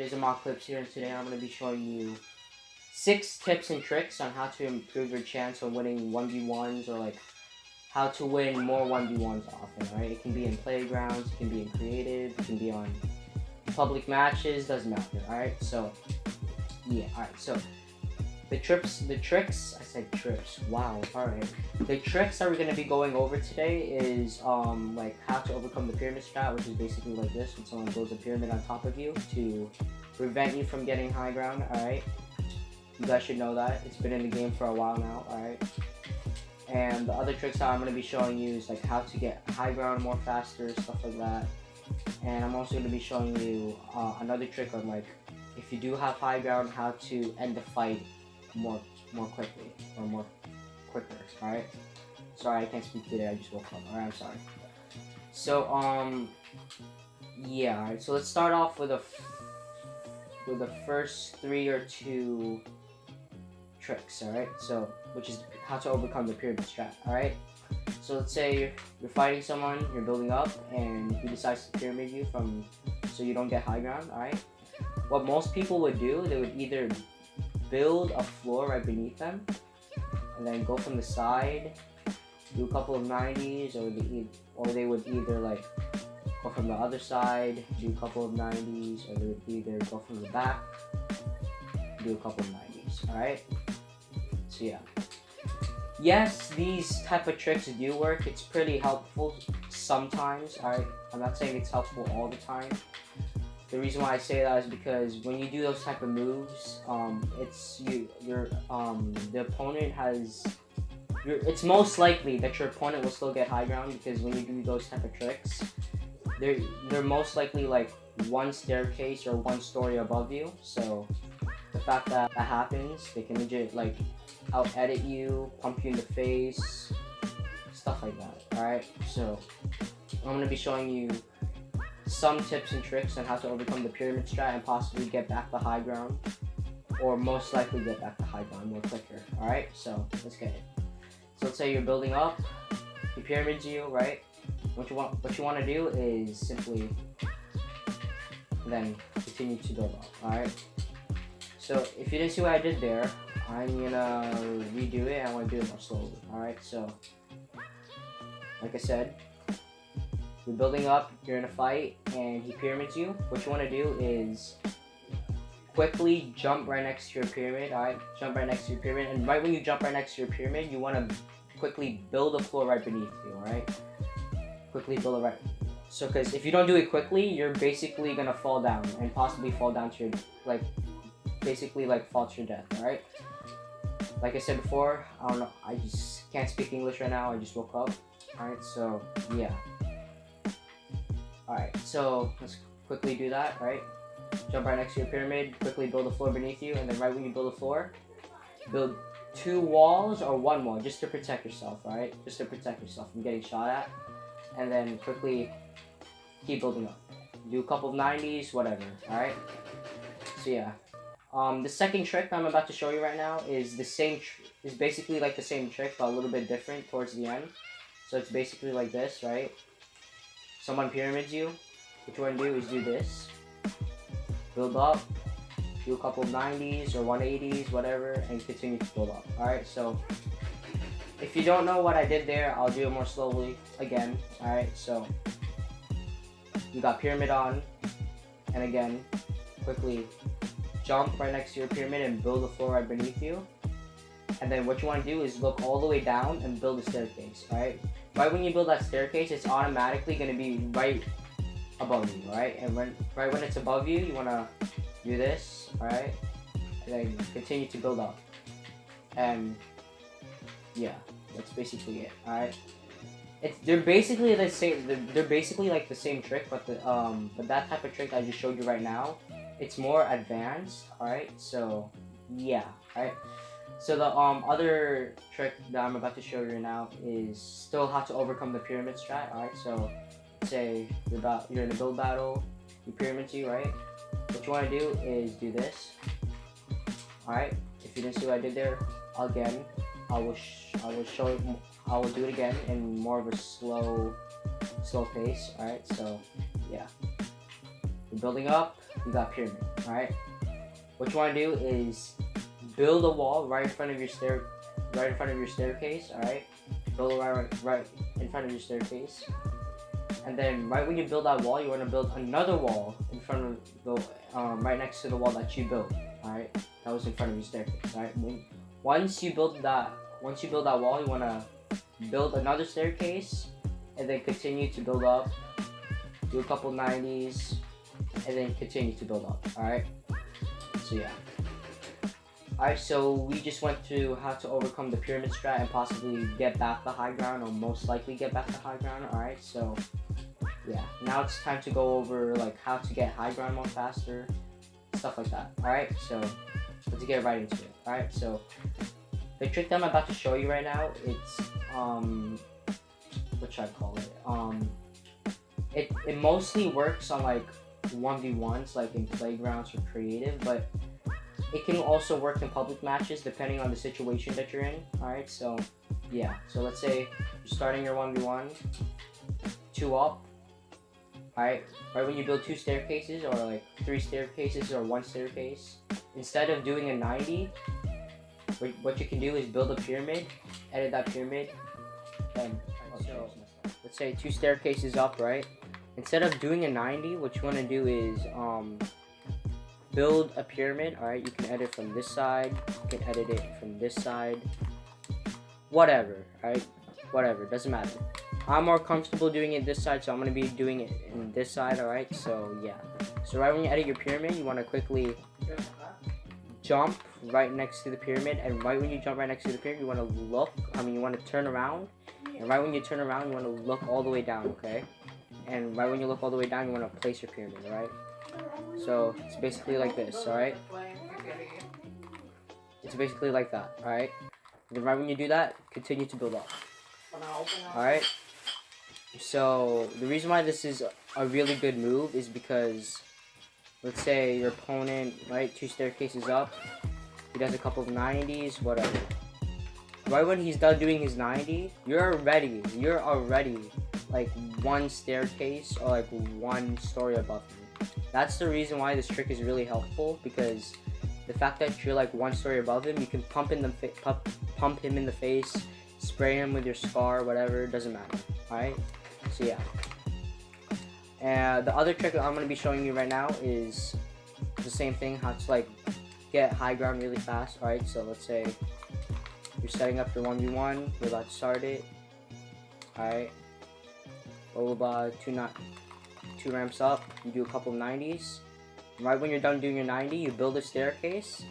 Here's a mock clips here, and today I'm going to be showing you 6 tips and tricks on how to improve your chance of winning 1v1s, or like how to win more 1v1s often, right? It can be in playgrounds, it can be in creative, it can be on public matches, doesn't matter, alright? So, yeah, alright, so the tricks, I said trips, wow, alright. The tricks that we're going to be going over today is, like how to overcome the pyramid strat, which is basically like this, when someone builds a pyramid on top of you to prevent you from getting high ground, alright? You guys should know that, it's been in the game for a while now, alright? And the other tricks that I'm going to be showing you is like how to get high ground more faster, stuff like that. And I'm also going to be showing you another trick on like, if you do have high ground, how to end the fight more quickly, or more quicker, alright? Sorry, I can't speak today, I just woke up, alright, I'm sorry. So, yeah, alright, so let's start off with the first 3 or 2 tricks, alright? So, which is how to overcome the pyramid strat, alright? So let's say you're fighting someone, you're building up, and he decides to pyramid you so you don't get high ground, alright? What most people would do, they would either build a floor right beneath them, and then go from the side, do a couple of 90s, or they would either like go from the other side, do a couple of 90s, or they would either go from the back, do a couple of 90s, alright? So yeah. Yes, these type of tricks do work. It's pretty helpful sometimes, alright? I'm not saying it's helpful all the time. The reason why I say that is because when you do those type of moves, the opponent it's most likely that your opponent will still get high ground, because when you do those type of tricks, they're most likely like one staircase or one story above you. So the fact that that happens, they can legit like out-edit you, pump you in the face, stuff like that, alright? So I'm going to be showing you some tips and tricks on how to overcome the pyramid strat and possibly get back the high ground, or most likely get back the high ground more quicker, alright? So let's get it. So let's say you're building up, he pyramids you, right? What you want to do is simply then continue to build up, alright? So if you didn't see what I did there, I'm gonna redo it, and I want to do it more slowly, alright? So like I said, you're building up, you're in a fight, and he pyramids you. What you want to do is quickly jump right next to your pyramid, alright? Jump right next to your pyramid, and right when you jump right next to your pyramid, you want to quickly build a floor right beneath you, alright? Quickly build it right. So, because if you don't do it quickly, you're basically gonna fall down, and possibly fall down to your, like, basically like fall to your death, alright? Like I said before, I don't know, I just can't speak English right now, I just woke up, alright? So, yeah. Alright, so let's quickly do that, right? Jump right next to your pyramid, quickly build a floor beneath you, and then right when you build a floor, build 2 walls or 1 wall, just to protect yourself, alright? Just to protect yourself from getting shot at, and then quickly keep building up. Do a couple of 90s, whatever, alright? So yeah. The second trick I'm about to show you right now is is basically like the same trick, but a little bit different towards the end. So it's basically like this, right? Someone pyramids you. What you want to do is do this. Build up. Do a couple of 90s or 180s, whatever, and continue to build up. Alright, so if you don't know what I did there, I'll do it more slowly again. Alright, so you got pyramid on, and again, quickly jump right next to your pyramid and build a floor right beneath you. And then what you want to do is look all the way down and build a staircase, alright? Right when you build that staircase, it's automatically going to be right above you, right? And right when it's above you, you want to do this, alright? And then continue to build up. And yeah, that's basically it, alright? They're basically the same. They're basically like the same trick, but that type of trick I just showed you right now, it's more advanced, alright? So yeah, alright? So the other trick that I'm about to show you now is still how to overcome the pyramid strat, alright? So say you're in a build battle, he pyramids you, right? What you want to do is do this, alright? If you didn't see what I did there, again, I will do it again in more of a slow pace, alright? So yeah, you're building up, you got pyramid. All right. What you want to do is build a wall right in front of your staircase. All right. Build a wall right in front of your staircase. And then right when you build that wall, you want to build another wall in front of the right next to the wall that you built. All right, that was in front of your staircase. All right. Once you build that wall, you want to build another staircase, and then continue to build up. Do a couple 90s, and then continue to build up. All right. So yeah. Alright, so we just went through how to overcome the pyramid strat and possibly get back the high ground, or most likely get back the high ground. Alright, so yeah, now it's time to go over like how to get high ground more faster, stuff like that. Alright, so let's get right into it. Alright, so the trick that I'm about to show you right now, it's what should I call it? It mostly works on like 1v1s, like in playgrounds or creative, but it can also work in public matches depending on the situation that you're in. Alright, so yeah. So let's say you're starting your 1v1, 2 up. Alright, right when you build 2 staircases or like 3 staircases or 1 staircase, instead of doing a 90, what you can do is build a pyramid, edit that pyramid, and so let's say 2 staircases up, right? Instead of doing a 90, what you want to do is build a pyramid. Alright, you can edit from this side, you can edit it from this side, whatever. Alright, whatever, doesn't matter. I'm more comfortable doing it this side, so I'm going to be doing it in this side. Alright, so yeah. So right when you edit your pyramid, you want to quickly jump right next to the pyramid, and right when you jump right next to the pyramid, you want you want to turn around, and right when you turn around, you want to look all the way down, okay? And right when you look all the way down, you want to place your pyramid, alright? So it's basically like this, alright? It's basically like that, alright? Then right when you do that, continue to build up. Alright? So the reason why this is a really good move is because, let's say your opponent, right, 2 staircases up, he does a couple of 90s, whatever. Right when he's done doing his 90, you're already like 1 staircase or like 1 story above him. That's the reason why this trick is really helpful, because the fact that you're like 1 story above him, you can pump him in the face, spray him with your scar, whatever, doesn't matter. Alright? So yeah. And the other trick that I'm going to be showing you right now is the same thing, how to like get high ground really fast. Alright, so let's say you're setting up your 1v1, you're about to start it. Alright. Followed by 2 ramps up, you do a couple of 90s. Right when you're done doing your 90, you build a staircase,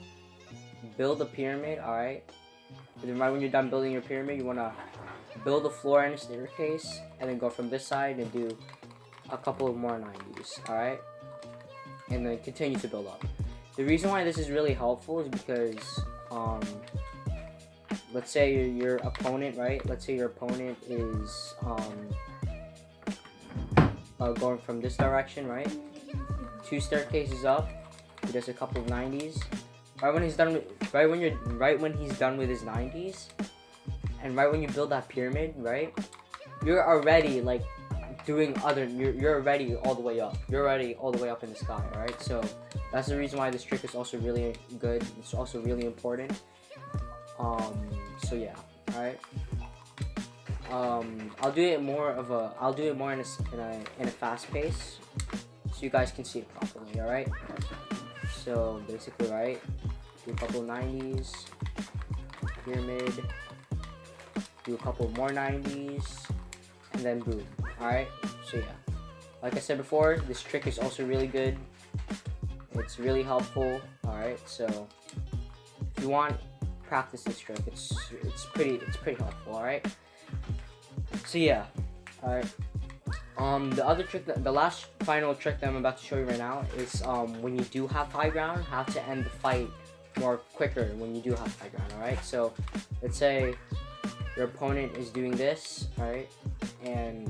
build a pyramid, alright? And then right when you're done building your pyramid, you want to build a floor and a staircase, and then go from this side and do a couple of more 90s, alright? And then continue to build up. The reason why this is really helpful is because, let's say your opponent, right? Let's say your opponent is, going from this direction, right? 2 staircases up, he does a couple of 90s. Right when he's done with his 90s, and right when you build that pyramid, right? You're already like doing you're already all the way up. You're already all the way up in the sky, alright? So that's the reason why this trick is also really good. It's also really important. So yeah, alright. I'll do it more in a fast pace, so you guys can see it properly. All right. So basically, right, do a couple of 90s, pyramid, do a couple more 90s, and then boom. All right. So yeah, like I said before, this trick is also really good. It's really helpful. All right. So if you want, practice this trick. It's pretty helpful. All right. So yeah, alright. The other trick, the last final trick that I'm about to show you right now is when you do have high ground, how to end the fight more quicker when you do have high ground. Alright, so let's say your opponent is doing this, alright, and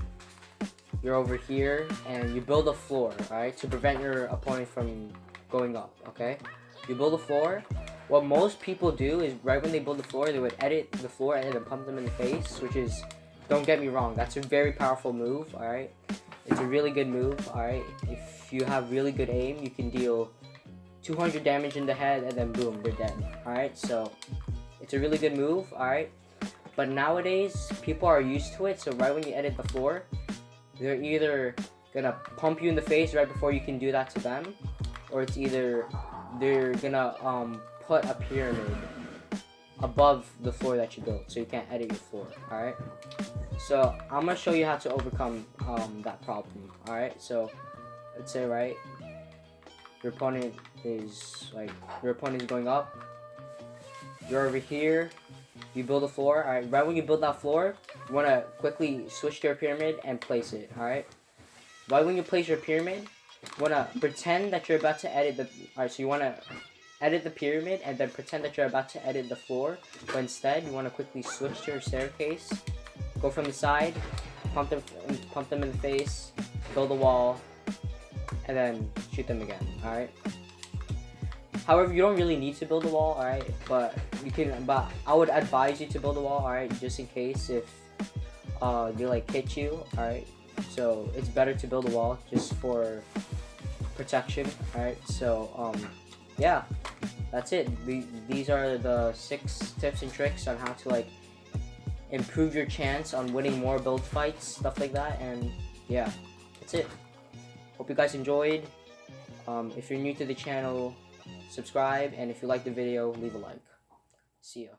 you're over here, and you build a floor, alright, to prevent your opponent from going up. Okay, you build a floor. What most people do is right when they build the floor, they would edit the floor and then pump them in the face, which is, don't get me wrong, that's a very powerful move, alright? It's a really good move, alright? If you have really good aim, you can deal 200 damage in the head and then boom, you're dead. Alright, so it's a really good move, alright? But nowadays, people are used to it, so right when you edit the floor, they're either gonna pump you in the face right before you can do that to them, or it's either they're gonna put a pyramid above the floor that you built, so you can't edit your floor, alright? So I'm gonna show you how to overcome that problem, alright? So let's say, right, your opponent is going up, you're over here, you build a floor, alright? Right when you build that floor, you wanna quickly switch to your pyramid and place it, alright? Right when you place your pyramid, you wanna pretend that you're about to edit the, alright, so you wanna edit the pyramid and then pretend that you're about to edit the floor, but instead you wanna quickly switch to your staircase, go from the side, pump them in the face, build a wall, and then shoot them again, alright? However, you don't really need to build a wall, alright? But I would advise you to build a wall, alright? Just in case if they like hit you, alright? So it's better to build a wall just for protection, alright? So yeah, that's it. These are the 6 tips and tricks on how to like improve your chance on winning more build fights, stuff like that. And yeah, that's it. Hope you guys enjoyed. If you're new to the channel, subscribe, and if you like the video, leave a like. See ya.